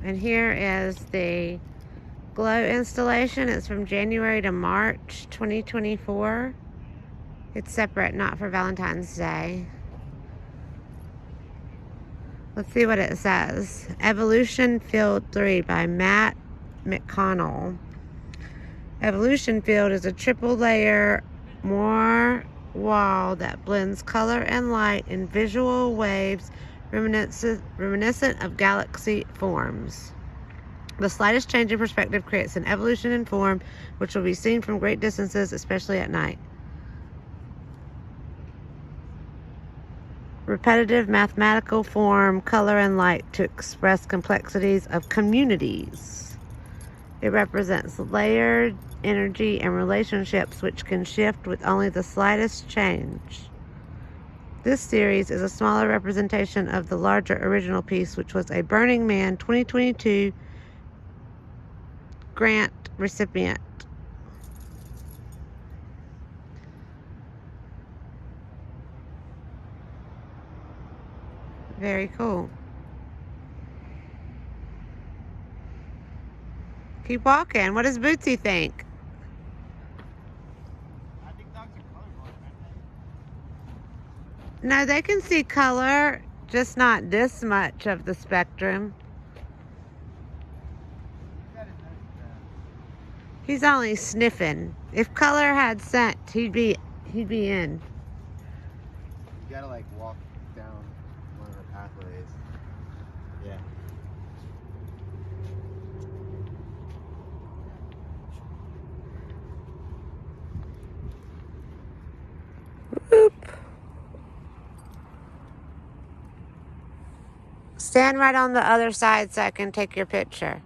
And here is the glow installation. It's from January to March 2024. It's separate, not for Valentine's Day. Let's see what it says. Evolution Field 3 by Matt McConnell. Evolution Field is a triple layer Moore wall that blends color and light in visual waves reminiscent of galaxy forms. The slightest change in perspective creates an evolution in form which will be seen from great distances, especially at night. Repetitive mathematical form, color, and light to express complexities of communities. It represents layered energy and relationships which can shift with only the slightest change. This series is a smaller representation of the larger original piece, which was a Burning Man 2022 grant recipient. Very cool. Keep walking. What does Bootsy think? I think dogs are colorblind, aren't No, they can see color, just not this much of the spectrum. they? You gotta notice that. He's only sniffing. If color had scent, he'd be in. You gotta like walk down one of the pathways. Yeah. Whoop. Stand right on the other side so I can take your picture.